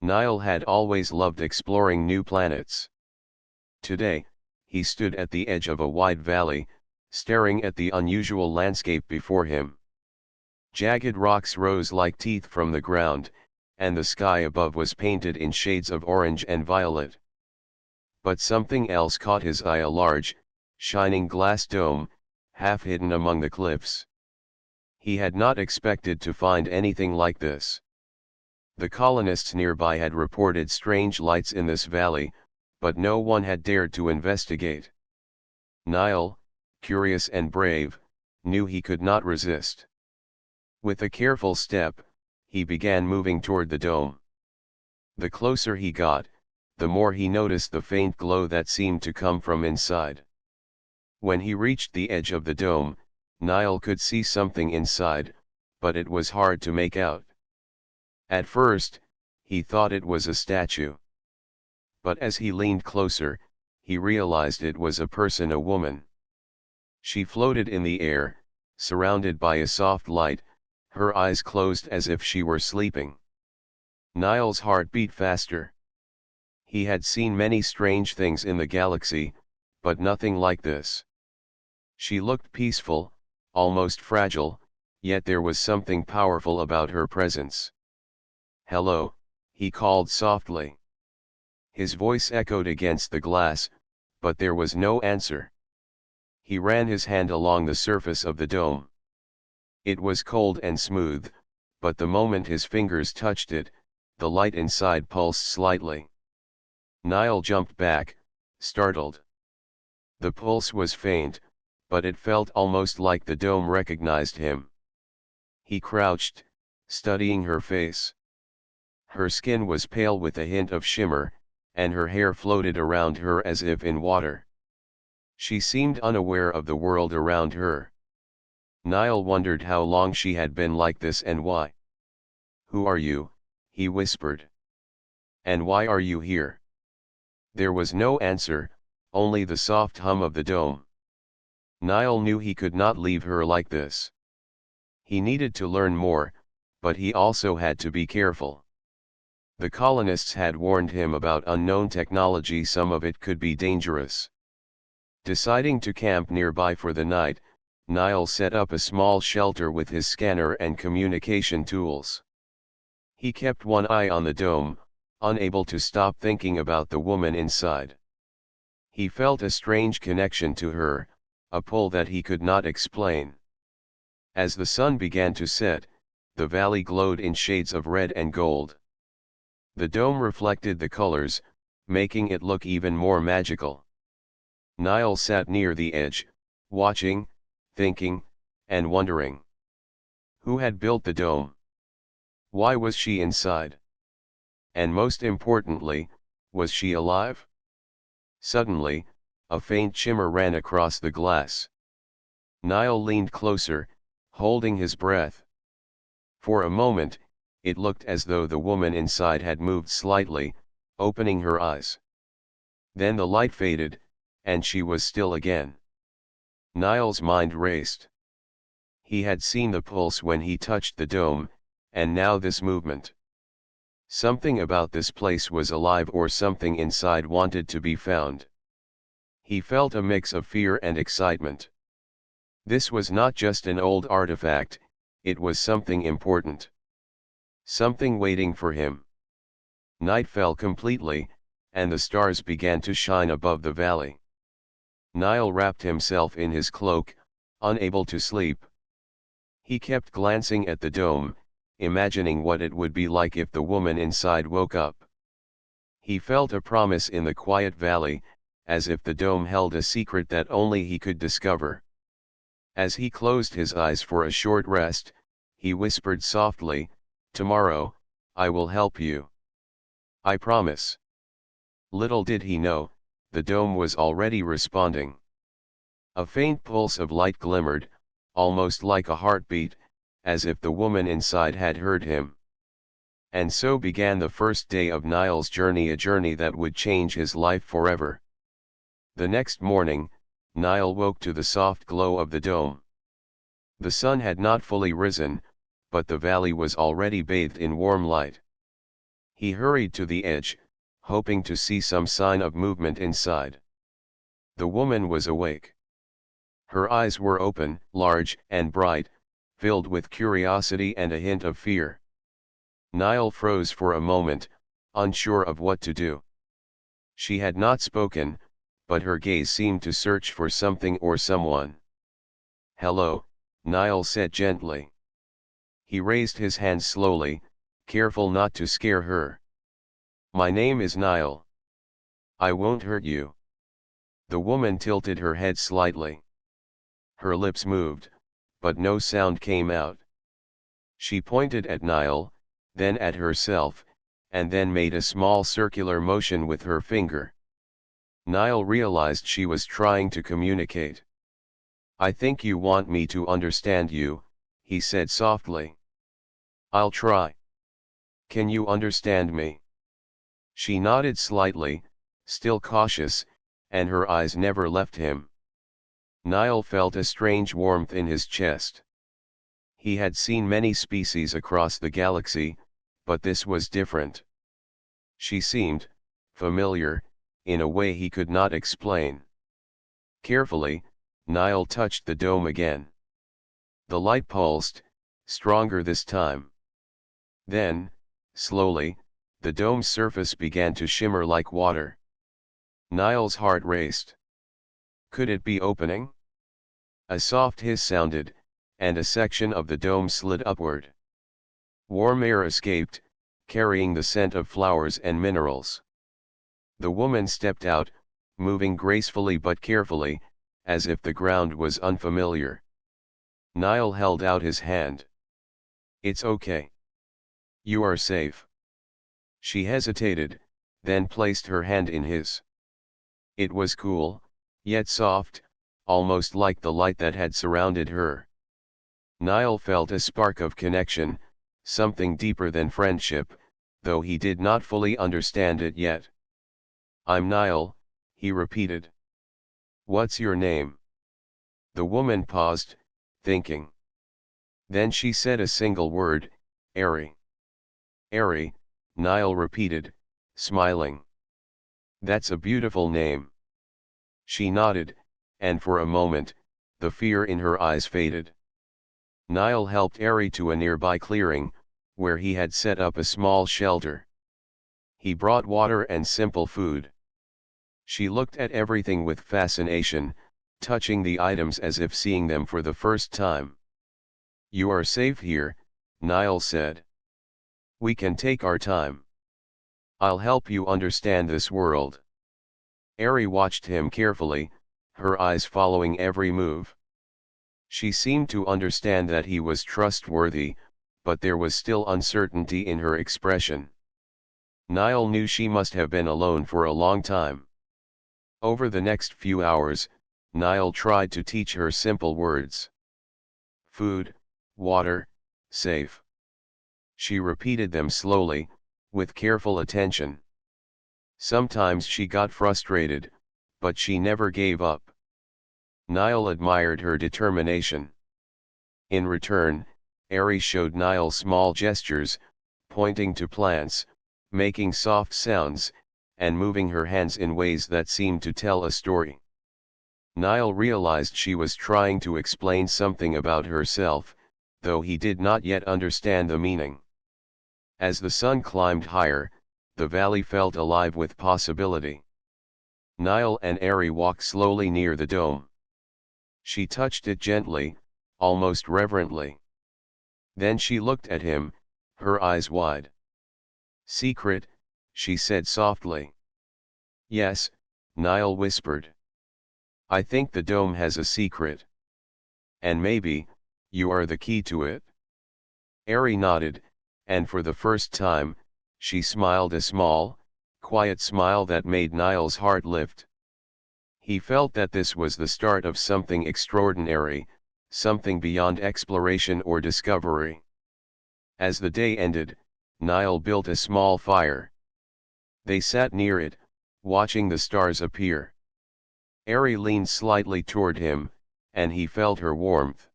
Niall had always loved exploring new planets. Today, he stood at the edge of a wide valley, staring at the unusual landscape before him. Jagged rocks rose like teeth from the ground, and the sky above was painted in shades of orange and violet. But something else caught his eye: a large, shining glass dome, half hidden among the cliffs. He had not expected to find anything like this. The colonists nearby had reported strange lights in this valley, but no one had dared to investigate. Niall, curious and brave, knew he could not resist. With a careful step, he began moving toward the dome. The closer he got, the more he noticed the faint glow that seemed to come from inside. When he reached the edge of the dome, Niall could see something inside, but it was hard to make out. At first, he thought it was a statue. But as he leaned closer, he realized it was a person, a woman. She floated in the air, surrounded by a soft light, her eyes closed as if she were sleeping. Niall's heart beat faster. He had seen many strange things in the galaxy, but nothing like this. She looked peaceful, almost fragile, yet there was something powerful about her presence. "Hello," he called softly. His voice echoed against the glass, but there was no answer. He ran his hand along the surface of the dome. It was cold and smooth, but the moment his fingers touched it, the light inside pulsed slightly. Niall jumped back, startled. The pulse was faint, but it felt almost like the dome recognized him. He crouched, studying her face. Her skin was pale with a hint of shimmer, and her hair floated around her as if in water. She seemed unaware of the world around her. Niall wondered how long she had been like this and why. "Who are you?" he whispered. "And why are you here?" There was no answer, only the soft hum of the dome. Niall knew he could not leave her like this. He needed to learn more, but he also had to be careful. The colonists had warned him about unknown technology; some of it could be dangerous. Deciding to camp nearby for the night, Niall set up a small shelter with his scanner and communication tools. He kept one eye on the dome, unable to stop thinking about the woman inside. He felt a strange connection to her, a pull that he could not explain. As the sun began to set, the valley glowed in shades of red and gold. The dome reflected the colors, making it look even more magical. Niall sat near the edge, watching, thinking, and wondering. Who had built the dome? Why was she inside? And most importantly, was she alive? Suddenly, a faint shimmer ran across the glass. Niall leaned closer, holding his breath. For a moment, it looked as though the woman inside had moved slightly, opening her eyes. Then the light faded, and she was still again. Niall's mind raced. He had seen the pulse when he touched the dome, and now this movement. Something about this place was alive, or something inside wanted to be found. He felt a mix of fear and excitement. This was not just an old artifact, it was something important. Something waiting for him. Night fell completely, and the stars began to shine above the valley. Niall wrapped himself in his cloak, unable to sleep. He kept glancing at the dome, imagining what it would be like if the woman inside woke up. He felt a promise in the quiet valley, as if the dome held a secret that only he could discover. As he closed his eyes for a short rest, he whispered softly, "Tomorrow, I will help you. I promise." Little did he know, the dome was already responding. A faint pulse of light glimmered, almost like a heartbeat, as if the woman inside had heard him. And so began the first day of Niall's journey, a journey that would change his life forever. The next morning, Niall woke to the soft glow of the dome. The sun had not fully risen, but the valley was already bathed in warm light. He hurried to the edge, hoping to see some sign of movement inside. The woman was awake. Her eyes were open, large and bright, filled with curiosity and a hint of fear. Niall froze for a moment, unsure of what to do. She had not spoken, but her gaze seemed to search for something or someone. "Hello," Niall said gently. He raised his hand slowly, careful not to scare her. "My name is Niall. I won't hurt you." The woman tilted her head slightly. Her lips moved, but no sound came out. She pointed at Niall, then at herself, and then made a small circular motion with her finger. Niall realized she was trying to communicate. "I think you want me to understand you," he said softly. "I'll try. Can you understand me?" She nodded slightly, still cautious, and her eyes never left him. Niall felt a strange warmth in his chest. He had seen many species across the galaxy, but this was different. She seemed familiar, in a way he could not explain. Carefully, Niall touched the dome again. The light pulsed, stronger this time. Then, slowly, the dome's surface began to shimmer like water. Niall's heart raced. Could it be opening? A soft hiss sounded, and a section of the dome slid upward. Warm air escaped, carrying the scent of flowers and minerals. The woman stepped out, moving gracefully but carefully, as if the ground was unfamiliar. Niall held out his hand. "It's okay. You are safe." She hesitated, then placed her hand in his. It was cool, yet soft, almost like the light that had surrounded her. Niall felt a spark of connection, something deeper than friendship, though he did not fully understand it yet. "I'm Niall," he repeated. "What's your name?" The woman paused, thinking. Then she said a single word, "Airy." "Airy," Niall repeated, smiling. "That's a beautiful name." She nodded, and for a moment, the fear in her eyes faded. Niall helped Airy to a nearby clearing, where he had set up a small shelter. He brought water and simple food. She looked at everything with fascination, touching the items as if seeing them for the first time. "You are safe here," Niall said. "We can take our time. I'll help you understand this world." Airy watched him carefully, her eyes following every move. She seemed to understand that he was trustworthy, but there was still uncertainty in her expression. Niall knew she must have been alone for a long time. Over the next few hours, Niall tried to teach her simple words. Food, water, safe. She repeated them slowly, with careful attention. Sometimes she got frustrated, but she never gave up. Niall admired her determination. In return, Airy showed Niall small gestures, pointing to plants, making soft sounds, and moving her hands in ways that seemed to tell a story. Niall realized she was trying to explain something about herself, though he did not yet understand the meaning. As the sun climbed higher, the valley felt alive with possibility. Niall and Airy walked slowly near the dome. She touched it gently, almost reverently. Then she looked at him, her eyes wide. "Secret," she said softly. "Yes," Niall whispered. "I think the dome has a secret. And maybe, you are the key to it." Airy nodded, and for the first time, she smiled a small, quiet smile that made Niall's heart lift. He felt that this was the start of something extraordinary, something beyond exploration or discovery. As the day ended, Niall built a small fire. They sat near it, watching the stars appear. Airy leaned slightly toward him, and he felt her warmth.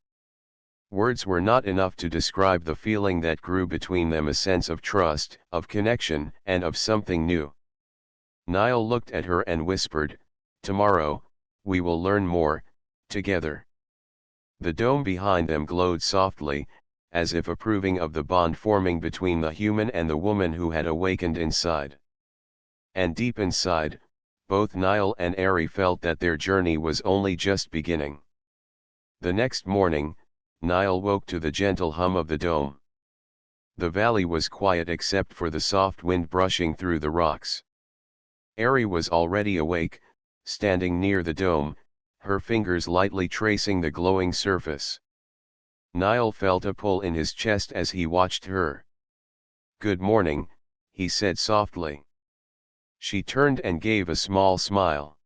Words were not enough to describe the feeling that grew between them, a sense of trust, of connection, and of something new. Niall looked at her and whispered, "Tomorrow, we will learn more, together." The dome behind them glowed softly, as if approving of the bond forming between the human and the woman who had awakened inside. And deep inside, both Niall and Ari felt that their journey was only just beginning. The next morning, Niall woke to the gentle hum of the dome. The valley was quiet except for the soft wind brushing through the rocks. Ari was already awake, standing near the dome, her fingers lightly tracing the glowing surface. Niall felt a pull in his chest as he watched her. "Good morning," he said softly. She turned and gave a small smile.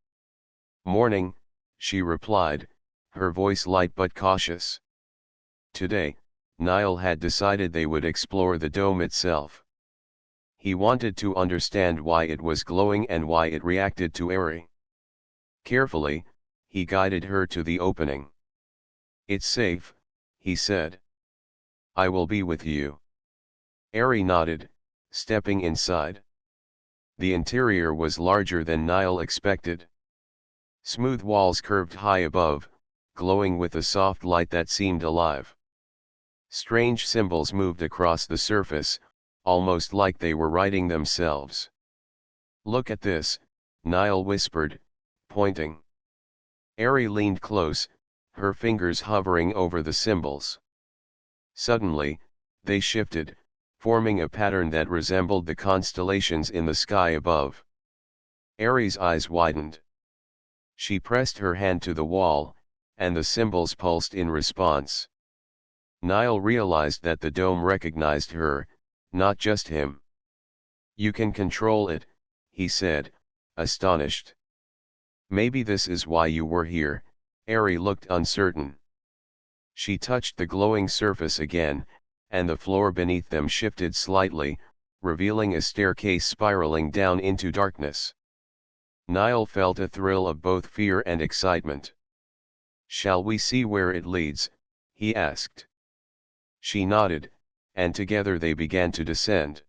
"Morning," she replied, her voice light but cautious. Today, Niall had decided they would explore the dome itself. He wanted to understand why it was glowing and why it reacted to Ari. Carefully, he guided her to the opening. "It's safe," he said. "I will be with you." Ari nodded, stepping inside. The interior was larger than Niall expected. Smooth walls curved high above, glowing with a soft light that seemed alive. Strange symbols moved across the surface, almost like they were writing themselves. "Look at this," Niall whispered, pointing. Ari leaned close, her fingers hovering over the symbols. Suddenly, they shifted, forming a pattern that resembled the constellations in the sky above. Ari's eyes widened. She pressed her hand to the wall, and the symbols pulsed in response. Niall realized that the dome recognized her, not just him. "You can control it," he said, astonished. "Maybe this is why you were here." Ari looked uncertain. She touched the glowing surface again, and the floor beneath them shifted slightly, revealing a staircase spiraling down into darkness. Niall felt a thrill of both fear and excitement. "Shall we see where it leads?" he asked. She nodded, and together they began to descend.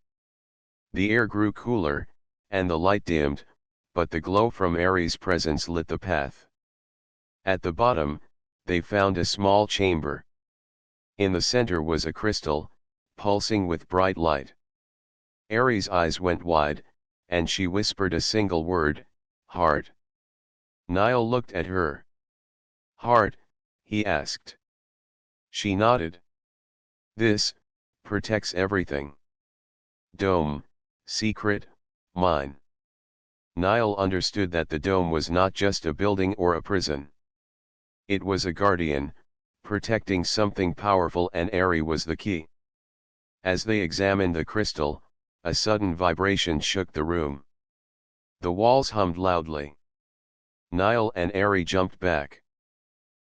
The air grew cooler, and the light dimmed, but the glow from Ari's presence lit the path. At the bottom, they found a small chamber. In the center was a crystal, pulsing with bright light. Ari's eyes went wide, and she whispered a single word, "Heart." Niall looked at her. "Heart?" he asked. She nodded. "This protects everything. Dome, secret, mine." Niall understood that the dome was not just a building or a prison. It was a guardian, protecting something powerful, and Ari was the key. As they examined the crystal, a sudden vibration shook the room. The walls hummed loudly. Niall and Ari jumped back.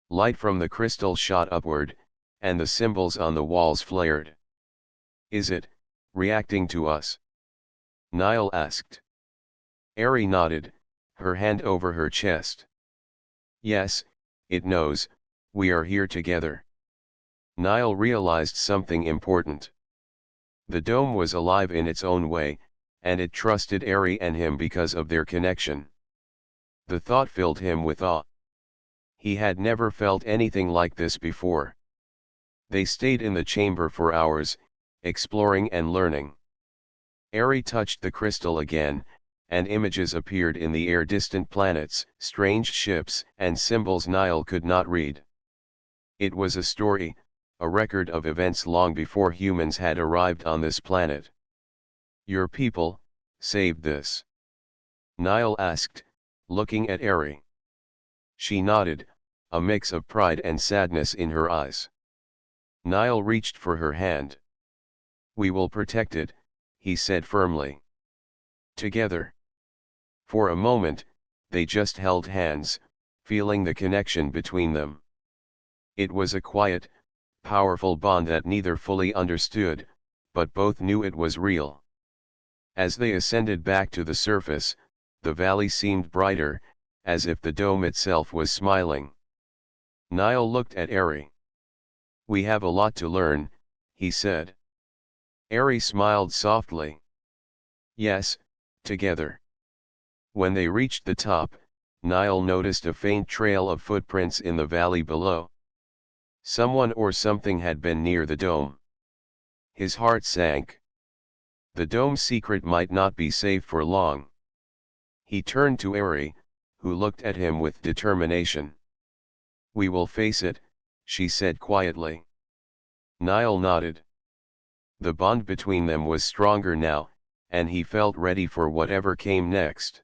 Light from the crystal shot upward, and the symbols on the walls flared. "Is it reacting to us?" Niall asked. Ari nodded, her hand over her chest. "Yes, it knows, we are here together." Niall realized something important. The dome was alive in its own way, and it trusted Ari and him because of their connection. The thought filled him with awe. He had never felt anything like this before. They stayed in the chamber for hours, exploring and learning. Ari touched the crystal again, and images appeared in the air: distant planets, strange ships, and symbols Niall could not read. It was a story, a record of events long before humans had arrived on this planet. "Your people saved this?" Niall asked, looking at Ari. She nodded, a mix of pride and sadness in her eyes. Niall reached for her hand. "We will protect it," he said firmly. "Together." For a moment, they just held hands, feeling the connection between them. It was a quiet, powerful bond that neither fully understood, but both knew it was real. As they ascended back to the surface, the valley seemed brighter, as if the dome itself was smiling. Niall looked at Ari. We have a lot to learn, he said. Ari smiled softly. Yes, together. When they reached the top, Niall noticed a faint trail of footprints in the valley below. Someone or something had been near the dome. His heart sank. The dome's secret might not be safe for long. He turned to Ari, who looked at him with determination. We will face it, she said quietly. Niall nodded. The bond between them was stronger now, and he felt ready for whatever came next.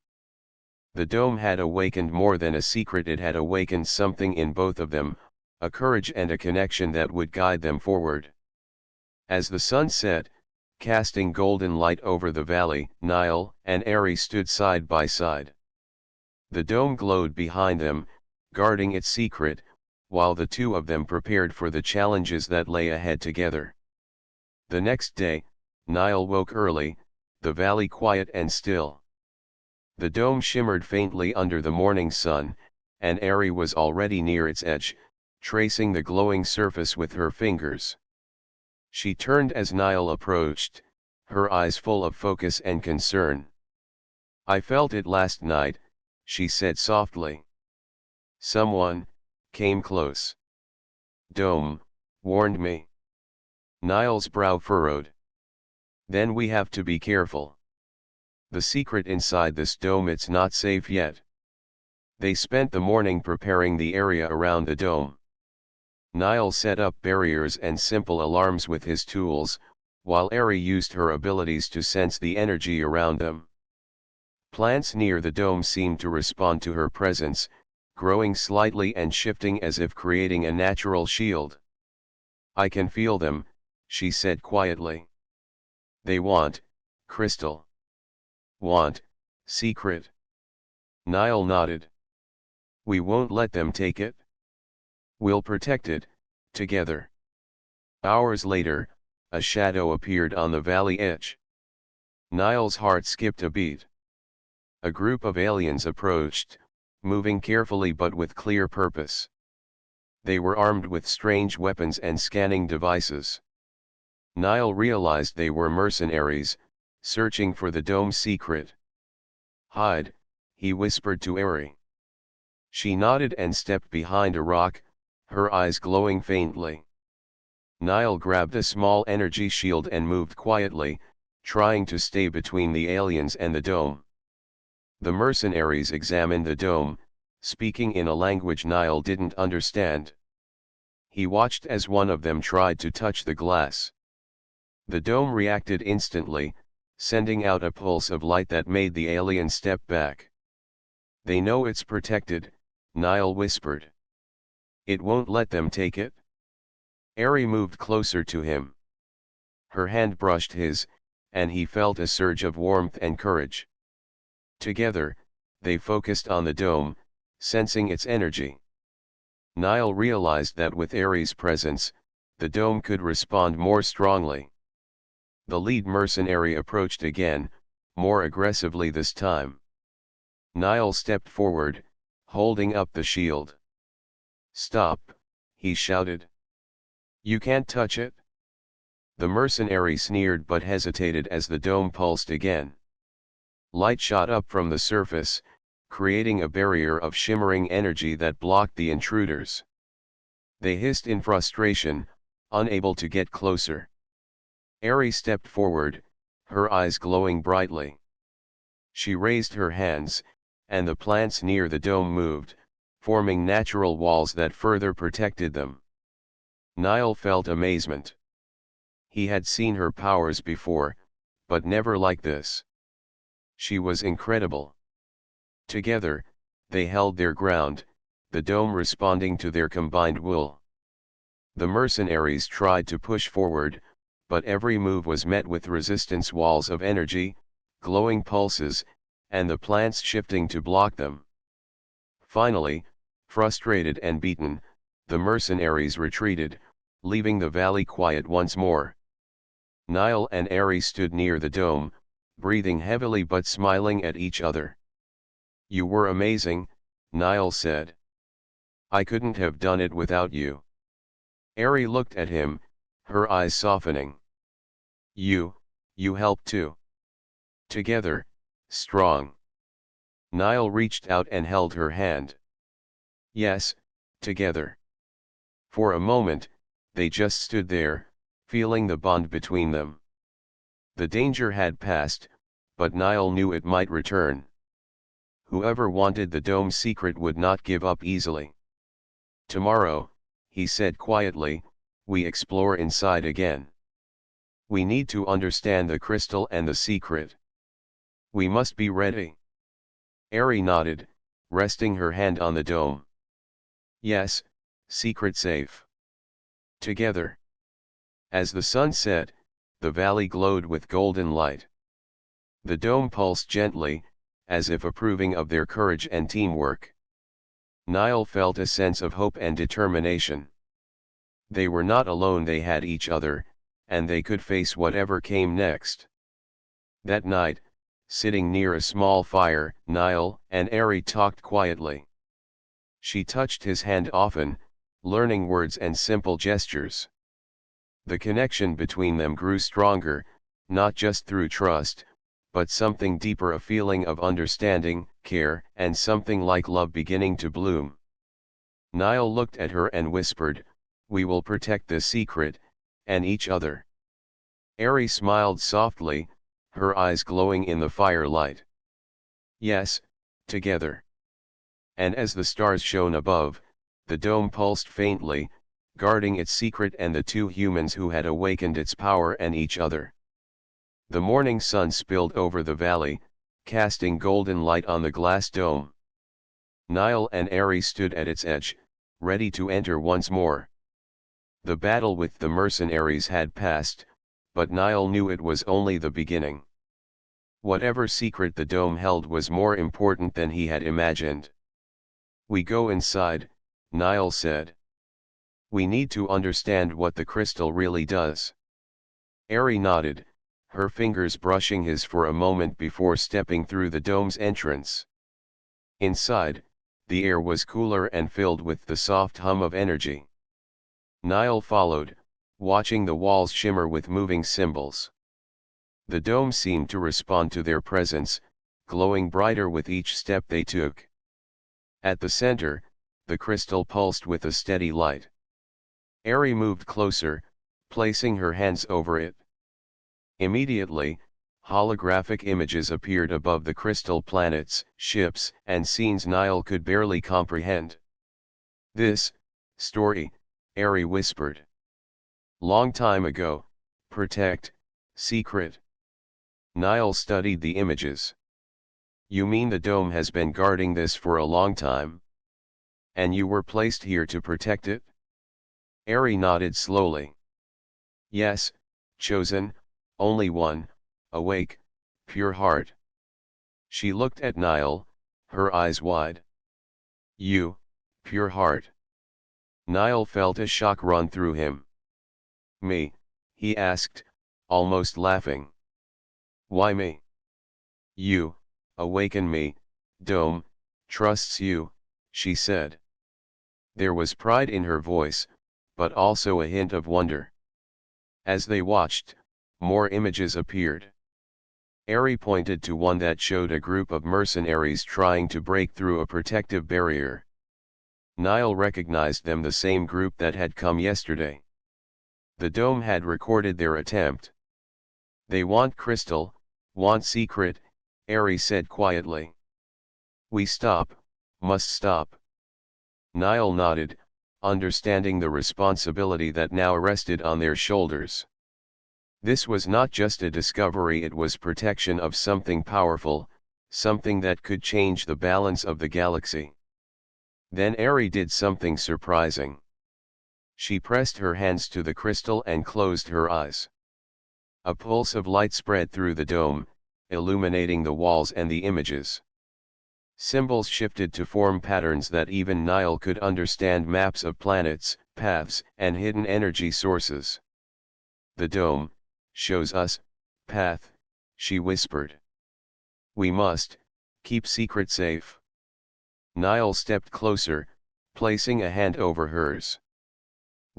The dome had awakened more than a secret, it had awakened something in both of them, a courage and a connection that would guide them forward. As the sun set, casting golden light over the valley, Niall and Ari stood side by side. The dome glowed behind them, guarding its secret, while the two of them prepared for the challenges that lay ahead together. The next day, Niall woke early, the valley quiet and still. The dome shimmered faintly under the morning sun, and Ari was already near its edge, tracing the glowing surface with her fingers. She turned as Niall approached, her eyes full of focus and concern. I felt it last night, she said softly. Someone came close. Dome warned me. Niall's brow furrowed. Then we have to be careful. The secret inside this dome, it's not safe yet. They spent the morning preparing the area around the dome. Niall set up barriers and simple alarms with his tools, while Ari used her abilities to sense the energy around them. Plants near the dome seemed to respond to her presence, growing slightly and shifting as if creating a natural shield. I can feel them, she said quietly. They want crystal. Want secret. Niall nodded. We won't let them take it. We'll protect it, together. Hours later, a shadow appeared on the valley edge. Niall's heart skipped a beat. A group of aliens approached, moving carefully but with clear purpose. They were armed with strange weapons and scanning devices. Niall realized they were mercenaries, searching for the dome's secret. Hide, he whispered to Ari. She nodded and stepped behind a rock, her eyes glowing faintly. Niall grabbed a small energy shield and moved quietly, trying to stay between the aliens and the dome. The mercenaries examined the dome, speaking in a language Niall didn't understand. He watched as one of them tried to touch the glass. The dome reacted instantly, sending out a pulse of light that made the alien step back. They know it's protected, Niall whispered. It won't let them take it? Ari moved closer to him. Her hand brushed his, and he felt a surge of warmth and courage. Together, they focused on the dome, sensing its energy. Niall realized that with Ari's presence, the dome could respond more strongly. The lead mercenary approached again, more aggressively this time. Niall stepped forward, holding up the shield. Stop, he shouted. You can't touch it. The mercenary sneered but hesitated as the dome pulsed again. Light shot up from the surface, creating a barrier of shimmering energy that blocked the intruders. They hissed in frustration, unable to get closer. Ari stepped forward, her eyes glowing brightly. She raised her hands, and the plants near the dome moved, forming natural walls that further protected them. Niall felt amazement. He had seen her powers before, but never like this. She was incredible. Together, they held their ground, the dome responding to their combined will. The mercenaries tried to push forward, but every move was met with resistance walls of energy, glowing pulses, and the plants shifting to block them. Finally, frustrated and beaten, the mercenaries retreated, leaving the valley quiet once more. Niall and Ari stood near the dome, breathing heavily but smiling at each other. You were amazing, Niall said. I couldn't have done it without you. Eri looked at him, her eyes softening. You help too. Together, strong. Niall reached out and held her hand. Yes, together. For a moment, they just stood there, feeling the bond between them. The danger had passed, but Niall knew it might return. Whoever wanted the dome's secret would not give up easily. Tomorrow, he said quietly, we explore inside again. We need to understand the crystal and the secret. We must be ready. Eri nodded, resting her hand on the dome. Yes, secret safe. Together. As the sun set, the valley glowed with golden light. The dome pulsed gently, as if approving of their courage and teamwork. Niall felt a sense of hope and determination. They were not alone, they had each other, and they could face whatever came next. That night, sitting near a small fire, Niall and Eri talked quietly. She touched his hand often, learning words and simple gestures. The connection between them grew stronger, not just through trust, but something deeper, a feeling of understanding, care, and something like love beginning to bloom. Niall looked at her and whispered, we will protect this secret, and each other. Eri smiled softly, her eyes glowing in the firelight. Yes, together. And as the stars shone above, the dome pulsed faintly, guarding its secret and the two humans who had awakened its power and each other. The morning sun spilled over the valley, casting golden light on the glass dome. Niall and Eri stood at its edge, ready to enter once more. The battle with the mercenaries had passed, but Niall knew it was only the beginning. Whatever secret the dome held was more important than he had imagined. We go inside, Niall said. We need to understand what the crystal really does. Eri nodded, her fingers brushing his for a moment before stepping through the dome's entrance. Inside, the air was cooler and filled with the soft hum of energy. Niall followed, watching the walls shimmer with moving symbols. The dome seemed to respond to their presence, glowing brighter with each step they took. At the center, the crystal pulsed with a steady light. Eri moved closer, placing her hands over it. Immediately, holographic images appeared above the crystal, planets, ships, and scenes Niall could barely comprehend. This story, Eri whispered. Long time ago, protect, secret. Niall studied the images. You mean the dome has been guarding this for a long time? And you were placed here to protect it? Eri nodded slowly. Yes, chosen, only one, awake, pure heart. She looked at Niall, her eyes wide. You, pure heart. Niall felt a shock run through him. Me, he asked, almost laughing. Why me? You, awaken me, dome, trusts you, she said. There was pride in her voice, but also a hint of wonder. As they watched, more images appeared. Eri pointed to one that showed a group of mercenaries trying to break through a protective barrier. Niall recognized them, the same group that had come yesterday. The dome had recorded their attempt. They want crystal, want secret, Eri said quietly. We must stop. Niall nodded, understanding the responsibility that now rested on their shoulders. This was not just a discovery, it was protection of something powerful, something that could change the balance of the galaxy. Then Eri did something surprising. She pressed her hands to the crystal and closed her eyes. A pulse of light spread through the dome, illuminating the walls and the images. Symbols shifted to form patterns that even Niall could understand, maps of planets, paths, and hidden energy sources. The dome shows us path, she whispered. We must keep secret safe. Niall stepped closer, placing a hand over hers.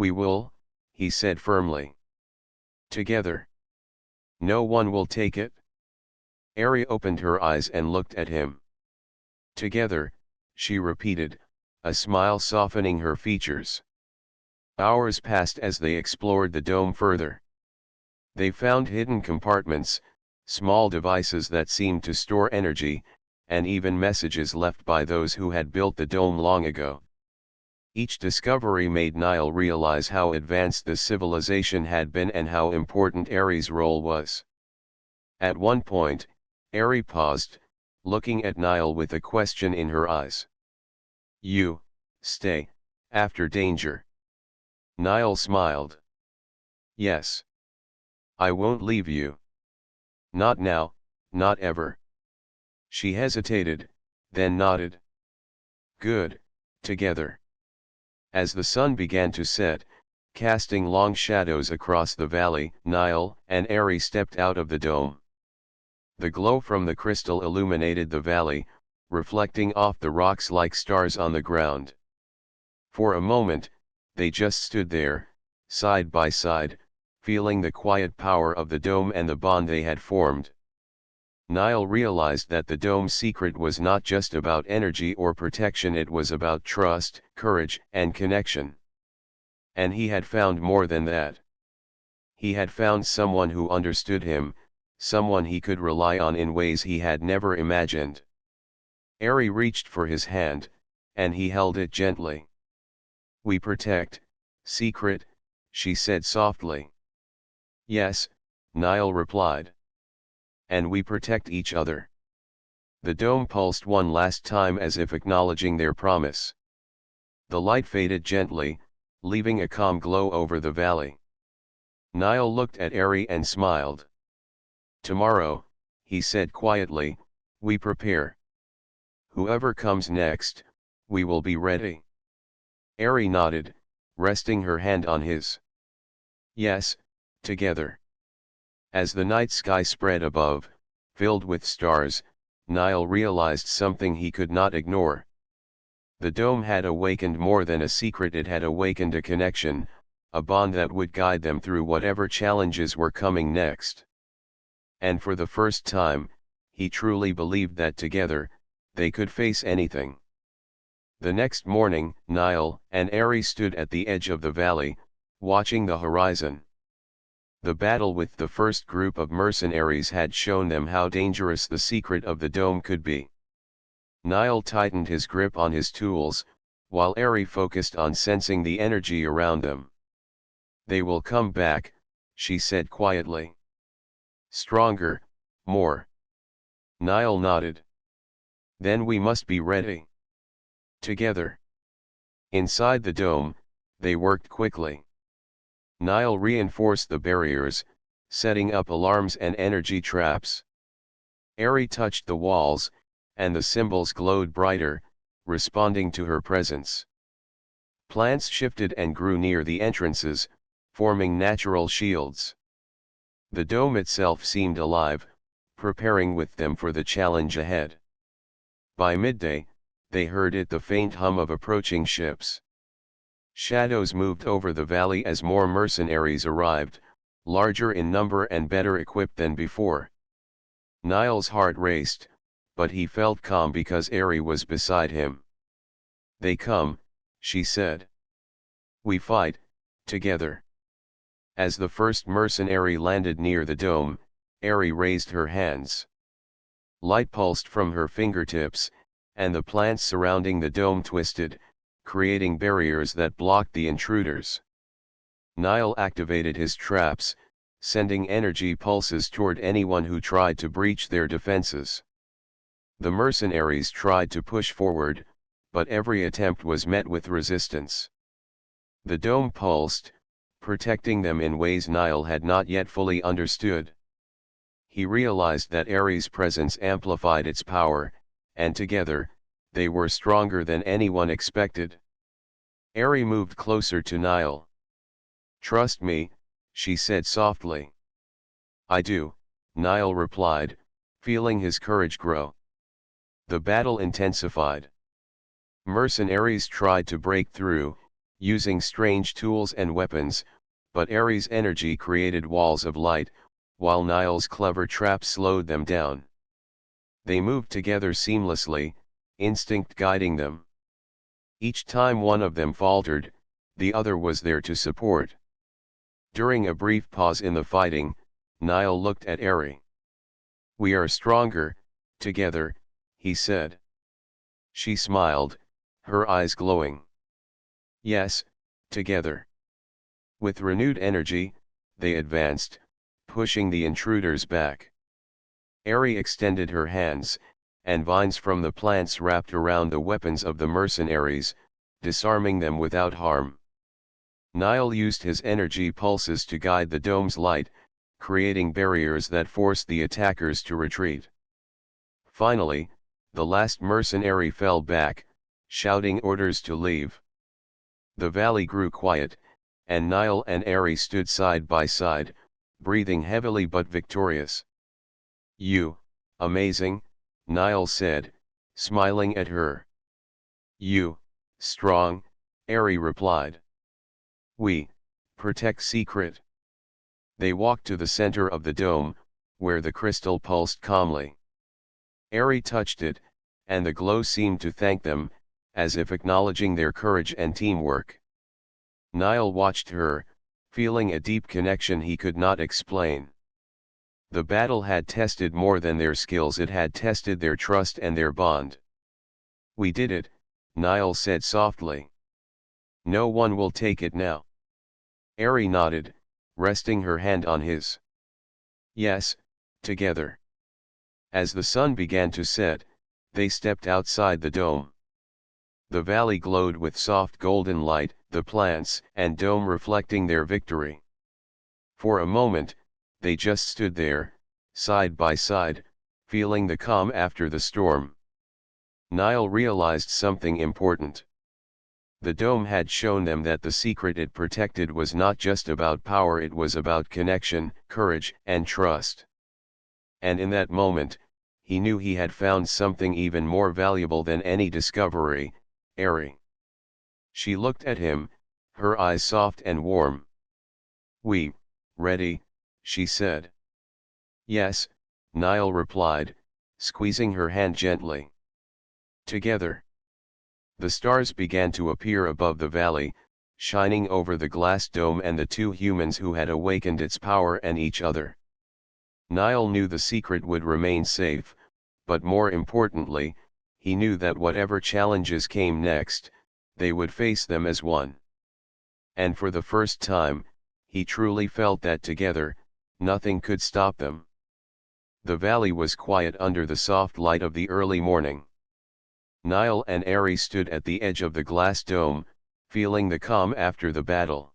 We will, he said firmly. Together. No one will take it. Eri opened her eyes and looked at him. Together, she repeated, a smile softening her features. Hours passed as they explored the dome further. They found hidden compartments, small devices that seemed to store energy, and even messages left by those who had built the dome long ago. Each discovery made Niall realize how advanced the civilization had been and how important Eri's role was. At one point, Eri paused, looking at Niall with a question in her eyes. You, stay, after danger. Niall smiled. Yes. I won't leave you. Not now, not ever. She hesitated, then nodded. Good, together. As the sun began to set, casting long shadows across the valley, Niall and Eri stepped out of the dome. The glow from the crystal illuminated the valley, reflecting off the rocks like stars on the ground. For a moment, they just stood there, side by side, feeling the quiet power of the dome and the bond they had formed. Niall realized that the dome's secret was not just about energy or protection, it was about trust, courage, and connection. And he had found more than that. He had found someone who understood him, someone he could rely on in ways he had never imagined. Eri reached for his hand, and he held it gently. We protect, secret, she said softly. Yes, Niall replied. And we protect each other. The dome pulsed one last time as if acknowledging their promise. The light faded gently, leaving a calm glow over the valley. Niall looked at Eri and smiled. Tomorrow, he said quietly, we prepare. Whoever comes next, we will be ready. Eri nodded, resting her hand on his. Yes, together. As the night sky spread above, filled with stars, Niall realized something he could not ignore. The dome had awakened more than a secret, it had awakened a connection, a bond that would guide them through whatever challenges were coming next. And for the first time, he truly believed that together, they could face anything. The next morning, Niall and Eri stood at the edge of the valley, watching the horizon. The battle with the first group of mercenaries had shown them how dangerous the secret of the dome could be. Niall tightened his grip on his tools, while Eri focused on sensing the energy around them. They will come back, she said quietly. Stronger, more. Niall nodded. Then we must be ready. Together. Inside the dome, they worked quickly. Niall reinforced the barriers, setting up alarms and energy traps. Eri touched the walls, and the symbols glowed brighter, responding to her presence. Plants shifted and grew near the entrances, forming natural shields. The dome itself seemed alive, preparing with them for the challenge ahead. By midday, they heard the faint hum of approaching ships. Shadows moved over the valley as more mercenaries arrived, larger in number and better equipped than before. Niall's heart raced, but he felt calm because Eri was beside him. They come, she said. We fight, together. As the first mercenary landed near the dome, Eri raised her hands. Light pulsed from her fingertips, and the plants surrounding the dome twisted, creating barriers that blocked the intruders. Niall activated his traps, sending energy pulses toward anyone who tried to breach their defenses. The mercenaries tried to push forward, but every attempt was met with resistance. The dome pulsed, protecting them in ways Niall had not yet fully understood. He realized that Eri's presence amplified its power, and together, they were stronger than anyone expected. Eri moved closer to Niall. Trust me, she said softly. I do, Niall replied, feeling his courage grow. The battle intensified. Mercenaries tried to break through, using strange tools and weapons, but Ares' energy created walls of light, while Niall's clever traps slowed them down. They moved together seamlessly, instinct guiding them. Each time one of them faltered, the other was there to support. During a brief pause in the fighting, Niall looked at Ares. "We are stronger, together," he said. She smiled, her eyes glowing. "Yes, together." With renewed energy, they advanced, pushing the intruders back. Ares extended her hands, and vines from the plants wrapped around the weapons of the mercenaries, disarming them without harm. Niall used his energy pulses to guide the dome's light, creating barriers that forced the attackers to retreat. Finally, the last mercenary fell back, shouting orders to leave. The valley grew quiet, and Niall and Ares stood side by side, breathing heavily but victorious. "You, amazing," Niall said, smiling at her. "You, strong," Ares replied. "We, protect secret." They walked to the center of the dome, where the crystal pulsed calmly. Ares touched it, and the glow seemed to thank them, as if acknowledging their courage and teamwork. Niall watched her, feeling a deep connection he could not explain. The battle had tested more than their skills, it had tested their trust and their bond. "We did it," Niall said softly. "No one will take it now." Ares nodded, resting her hand on his. "Yes, together." As the sun began to set, they stepped outside the dome. The valley glowed with soft golden light, the plants and dome reflecting their victory. For a moment, they just stood there, side by side, feeling the calm after the storm. Niall realized something important. The dome had shown them that the secret it protected was not just about power, it was about connection, courage, and trust. And in that moment, he knew he had found something even more valuable than any discovery, Ares. She looked at him, her eyes soft and warm. "We, ready," she said. "Yes," Niall replied, squeezing her hand gently. "Together." The stars began to appear above the valley, shining over the glass dome and the two humans who had awakened its power and each other. Niall knew the secret would remain safe, but more importantly, he knew that whatever challenges came next, they would face them as one. And for the first time, he truly felt that together, nothing could stop them. The valley was quiet under the soft light of the early morning. Niall and Ares stood at the edge of the glass dome, feeling the calm after the battle.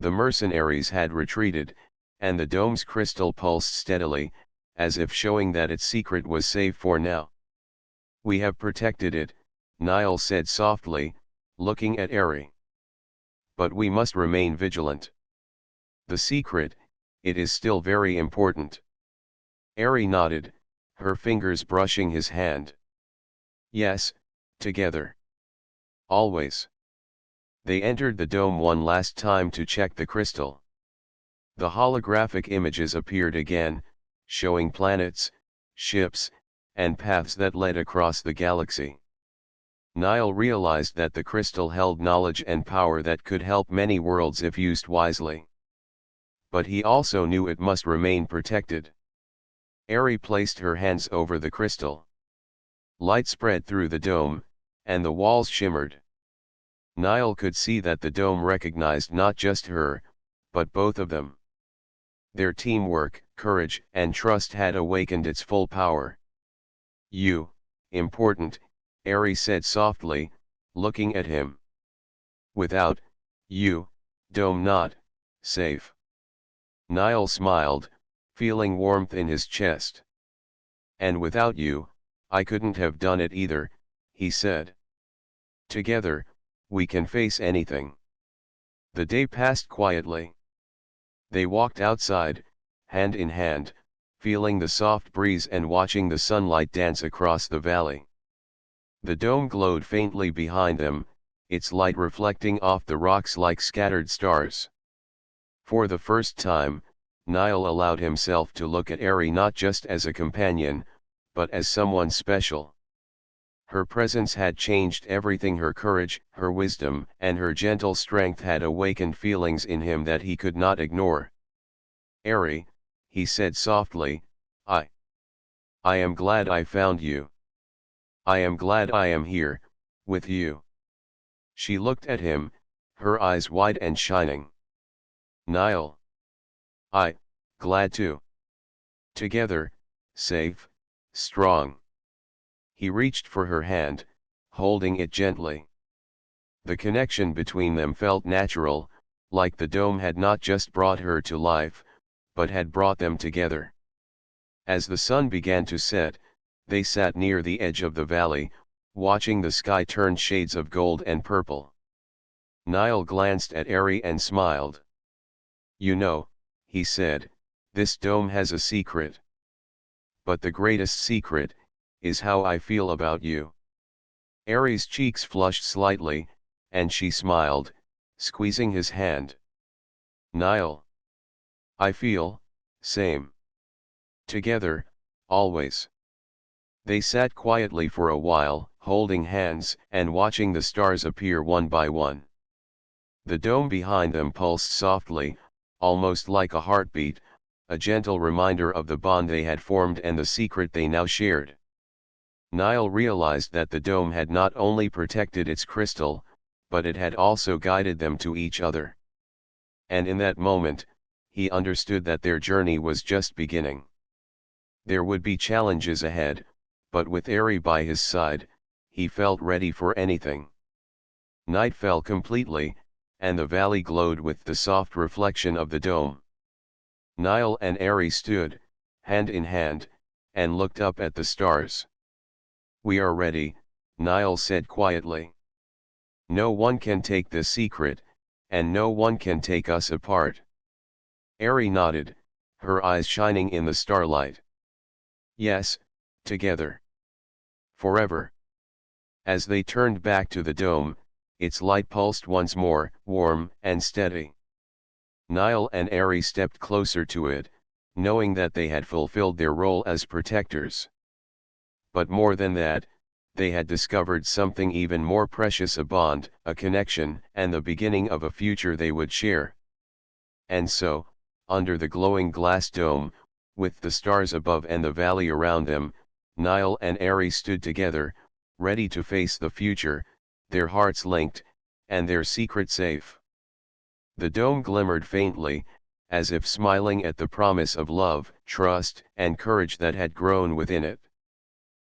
The mercenaries had retreated, and the dome's crystal pulsed steadily, as if showing that its secret was safe for now. "We have protected it," Niall said softly, looking at Ares. "But we must remain vigilant. The secret, it is still very important." Ares nodded, her fingers brushing his hand. "Yes, together. Always." They entered the dome one last time to check the crystal. The holographic images appeared again, showing planets, ships, and paths that led across the galaxy. Niall realized that the crystal held knowledge and power that could help many worlds if used wisely. But he also knew it must remain protected. Ares placed her hands over the crystal. Light spread through the dome, and the walls shimmered. Niall could see that the dome recognized not just her, but both of them. Their teamwork, courage, and trust had awakened its full power. "You, important," Ares said softly, looking at him. "Without you, dome not safe." Niall smiled, feeling warmth in his chest. "And without you, I couldn't have done it either," he said. "Together, we can face anything." The day passed quietly. They walked outside, hand in hand, feeling the soft breeze and watching the sunlight dance across the valley. The dome glowed faintly behind them, its light reflecting off the rocks like scattered stars. For the first time, Niall allowed himself to look at Eri not just as a companion, but as someone special. Her presence had changed everything. Her courage, her wisdom, and her gentle strength had awakened feelings in him that he could not ignore. "Eri," he said softly, I am glad I found you. I am glad I am here, with you." She looked at him, her eyes wide and shining. "Niall. Glad too. Together, safe, strong." He reached for her hand, holding it gently. The connection between them felt natural, like the dome had not just brought her to life, but had brought them together. As the sun began to set, they sat near the edge of the valley, watching the sky turn shades of gold and purple. Niall glanced at Eri and smiled. "You know," he said, "this dome has a secret. But the greatest secret is how I feel about you." Eri's cheeks flushed slightly, and she smiled, squeezing his hand. "Niall. I feel, same. Together, always." They sat quietly for a while, holding hands and watching the stars appear one by one. The dome behind them pulsed softly, almost like a heartbeat, a gentle reminder of the bond they had formed and the secret they now shared. Niall realized that the dome had not only protected its crystal, but it had also guided them to each other. And in that moment, he understood that their journey was just beginning. There would be challenges ahead, but with Eri by his side, he felt ready for anything. Night fell completely, and the valley glowed with the soft reflection of the dome. Niall and Eri stood, hand in hand, and looked up at the stars. "We are ready," Niall said quietly. "No one can take the secret, and no one can take us apart." Eri nodded, her eyes shining in the starlight. "Yes, together. Forever." As they turned back to the dome, its light pulsed once more, warm and steady. Niall and Eri stepped closer to it, knowing that they had fulfilled their role as protectors. But more than that, they had discovered something even more precious: a bond, a connection, and the beginning of a future they would share. And so, under the glowing glass dome, with the stars above and the valley around them, Niall and Eri stood together, ready to face the future, their hearts linked, and their secret safe. The dome glimmered faintly, as if smiling at the promise of love, trust, and courage that had grown within it.